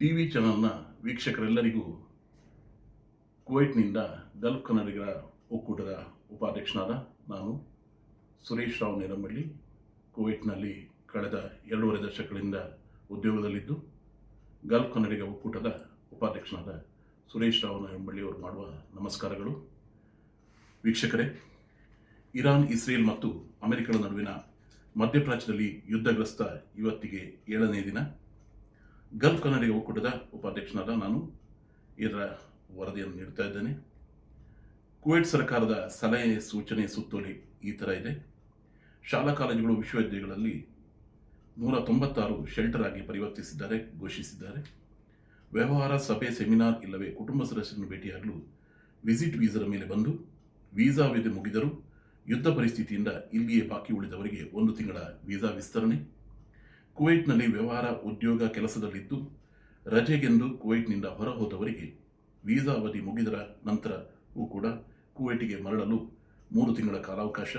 TV ಚಾನಲ್ನ ವೀಕ್ಷಕರೆಲ್ಲರಿಗೂ ಕುವೈಟ್ನಿಂದ Gulf ಕನ್ನಡಿಗರ ಒಕ್ಕೂಟದ ಉಪಾಧ್ಯಕ್ಷನಾದ ನಾನು ಸುರೇಶ್ ರಾವ್ ನೇರಮಳ್ಳಿ ಕುವೈಟ್ನಲ್ಲಿ ಕಳೆದ 2.5 ದಶಕಗಳಿಂದ ಉದ್ಯೋಗದಲ್ಲಿದ್ದು ಗಲ್ಫ್ ಕನ್ನಡಿಗ ಒಕ್ಕೂಟದ ಉಪಾಧ್ಯಕ್ಷನಾದ ಸುರೇಶ್ ರಾವ್ ನೇರಮಳ್ಳಿ ಅವರು ಮಾಡುವ ನಮಸ್ಕಾರಗಳು. ವೀಕ್ಷಕರೇ, ಇರಾನ್, ಇಸ್ರೇಲ್ ಮತ್ತು ಅಮೆರಿಕದ ನಡುವಿನ ಮಧ್ಯಪ್ರಾಚ್ಯದಲ್ಲಿ ಯುದ್ಧಗ್ರಸ್ತ ಇವತ್ತಿಗೆ 7ನೇ ದಿನ. ಗಲ್ಫ್ ಕನ್ನಡಿಗ ಒಕ್ಕೂಟದ ಉಪಾಧ್ಯಕ್ಷನಾದ ನಾನು ಇದರ ವರದಿಯನ್ನು ನೀಡ್ತಾ ಇದ್ದೇನೆ. ಕುವೈಟ್ ಸರ್ಕಾರದ ಸಲಹೆ ಸೂಚನೆ ಸುತ್ತೋಲೆ ಈ ಥರ ಇದೆ. ಶಾಲಾ ಕಾಲೇಜುಗಳು ವಿಶ್ವವಿದ್ಯಾಲಯಗಳಲ್ಲಿ 196 ಶೆಲ್ಟರ್ ಆಗಿ ಘೋಷಿಸಿದ್ದಾರೆ. ವ್ಯವಹಾರ, ಸಭೆ, ಸೆಮಿನಾರ್ ಇಲ್ಲವೇ ಕುಟುಂಬ ಸದಸ್ಯರನ್ನು ಭೇಟಿಯಾಗಲು ವಿಸಿಟ್ ವೀಸಾದ ಮೇಲೆ ಬಂದು ವೀಸಾ ಅವಧಿ ಮುಗಿದರೂ ಯುದ್ಧ ಪರಿಸ್ಥಿತಿಯಿಂದ ಇಲ್ಲಿಯೇ ಬಾಕಿ ಉಳಿದವರಿಗೆ 1 ತಿಂಗಳ ವೀಸಾ ವಿಸ್ತರಣೆ. ಕುವೈಟ್ನಲ್ಲಿ ವ್ಯವಹಾರ, ಉದ್ಯೋಗ, ಕೆಲಸದಲ್ಲಿದ್ದು ರಜೆಗೆಂದು ಕುವೈಟ್ನಿಂದ ಹೊರ ಹೋದವರಿಗೆ ವೀಸಾ ಅವಧಿ ಮುಗಿದರ ನಂತರವೂ ಕೂಡ ಕುವೈಟಿಗೆ ಮರಳಲು 3 ತಿಂಗಳ ಕಾಲಾವಕಾಶ.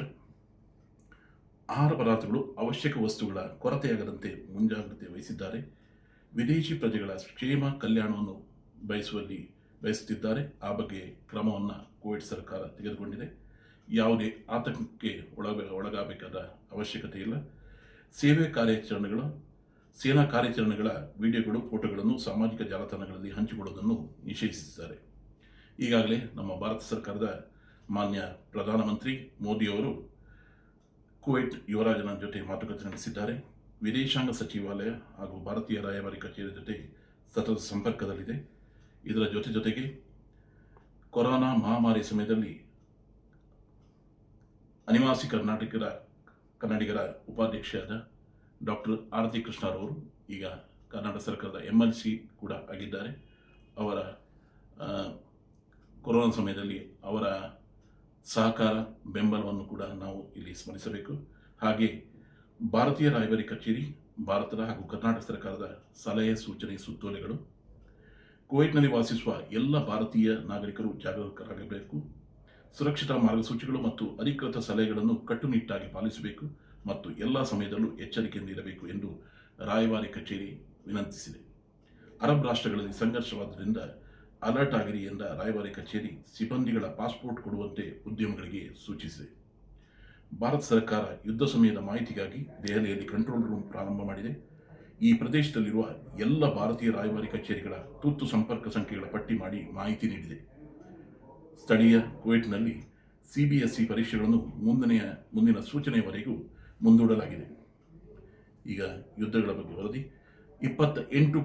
ಆಹಾರ ಪದಾರ್ಥಗಳು, ಅವಶ್ಯಕ ವಸ್ತುಗಳ ಕೊರತೆಯಾಗದಂತೆ ಮುಂಜಾಗ್ರತೆ ವಹಿಸಿದ್ದಾರೆ. ವಿದೇಶಿ ಪ್ರಜೆಗಳ ಕ್ಷೇಮ ಕಲ್ಯಾಣವನ್ನು ಬಯಸುತ್ತಿದ್ದಾರೆ. ಆ ಬಗ್ಗೆ ಕ್ರಮವನ್ನು ಕುವೈಟ್ ಸರ್ಕಾರ ತೆಗೆದುಕೊಂಡಿದೆ. ಯಾವುದೇ ಆತಂಕಕ್ಕೆ ಒಳಗಾಗಬೇಕಾದ ಅವಶ್ಯಕತೆ ಇಲ್ಲ. ಸೇನಾ ಕಾರ್ಯಾಚರಣೆಗಳ ವಿಡಿಯೋಗಳು, ಫೋಟೋಗಳನ್ನು ಸಾಮಾಜಿಕ ಜಾಲತಾಣಗಳಲ್ಲಿ ಹಂಚಿಕೊಳ್ಳುವುದನ್ನು ನಿಷೇಧಿಸಿದ್ದಾರೆ. ಈಗಾಗಲೇ ನಮ್ಮ ಭಾರತ ಸರ್ಕಾರದ ಮಾನ್ಯ ಪ್ರಧಾನಮಂತ್ರಿ ಮೋದಿಯವರು ಕುವೈಟ್ ಯುವರಾಜನ ಜೊತೆ ಮಾತುಕತೆ ನಡೆಸಿದ್ದಾರೆ. ವಿದೇಶಾಂಗ ಸಚಿವಾಲಯ ಹಾಗೂ ಭಾರತೀಯ ರಾಯಭಾರಿ ಕಚೇರಿ ಜೊತೆ ಸತತ ಸಂಪರ್ಕದಲ್ಲಿದೆ. ಇದರ ಜೊತೆಗೆ ಕೊರೋನಾ ಮಹಾಮಾರಿ ಸಮಯದಲ್ಲಿ ಅನಿವಾಸಿ ಕನ್ನಡಿಗರ ಉಪಾಧ್ಯಕ್ಷರಾದ ಡಾಕ್ಟರ್ ಆರತಿ ಕೃಷ್ಣರವರು ಈಗ ಕರ್ನಾಟಕ ಸರ್ಕಾರದ MLC ಕೂಡ ಆಗಿದ್ದಾರೆ. ಅವರ ಕೊರೋನಾ ಸಮಯದಲ್ಲಿ ಅವರ ಸಹಕಾರ, ಬೆಂಬಲವನ್ನು ಕೂಡ ನಾವು ಇಲ್ಲಿ ಸ್ಮರಿಸಬೇಕು. ಹಾಗೆ ಭಾರತೀಯ ರಾಯಭಾರಿ ಕಚೇರಿ, ಭಾರತದ ಹಾಗೂ ಕರ್ನಾಟಕ ಸರ್ಕಾರದ ಸಲಹೆ ಸೂಚನೆ ಸುತ್ತೋಲೆಗಳು. ಕುವೈಟ್ನಲ್ಲಿ ವಾಸಿಸುವ ಎಲ್ಲ ಭಾರತೀಯ ನಾಗರಿಕರು ಜಾಗರೂಕರಾಗಬೇಕು. ಸುರಕ್ಷತಾ ಮಾರ್ಗಸೂಚಿಗಳು ಮತ್ತು ಅಧಿಕೃತ ಸಲಹೆಗಳನ್ನು ಕಟ್ಟುನಿಟ್ಟಾಗಿ ಪಾಲಿಸಬೇಕು ಮತ್ತು ಎಲ್ಲ ಸಮಯದಲ್ಲೂ ಎಚ್ಚರಿಕೆಯಿಂದ ಇರಬೇಕು ಎಂದು ರಾಯಭಾರಿ ಕಚೇರಿ ವಿನಂತಿಸಿದೆ. ಅರಬ್ ರಾಷ್ಟ್ರಗಳಲ್ಲಿ ಸಂಘರ್ಷವಾದ್ದರಿಂದ ಅಲರ್ಟ್ ಆಗಿರಿ ಎಂದ ರಾಯಭಾರಿ ಕಚೇರಿ ಸಿಬ್ಬಂದಿಗಳ ಪಾಸ್ಪೋರ್ಟ್ ಕೊಡುವಂತೆ ಉದ್ಯಮಗಳಿಗೆ ಸೂಚಿಸಿದೆ. ಭಾರತ ಸರ್ಕಾರ ಯುದ್ಧ ಸಮಯದ ಮಾಹಿತಿಗಾಗಿ ದೆಹಲಿಯಲ್ಲಿ ಕಂಟ್ರೋಲ್ ರೂಮ್ ಪ್ರಾರಂಭ ಮಾಡಿದೆ. ಈ ಪ್ರದೇಶದಲ್ಲಿರುವ ಎಲ್ಲ ಭಾರತೀಯ ರಾಯಭಾರಿ ಕಚೇರಿಗಳ ತುರ್ತು ಸಂಪರ್ಕ ಸಂಖ್ಯೆಗಳ ಪಟ್ಟಿ ಮಾಡಿ ಮಾಹಿತಿ ನೀಡಿದೆ. ಸ್ಥಳೀಯ ಕುವೈಟ್ನಲ್ಲಿ CBSE ಪರೀಕ್ಷೆಗಳನ್ನು ಮುಂದಿನ ಸೂಚನೆಯವರೆಗೂ ಮುಂದೂಡಲಾಗಿದೆ. ಈಗ ಯುದ್ಧಗಳ ಬಗ್ಗೆ ವರದಿ. 28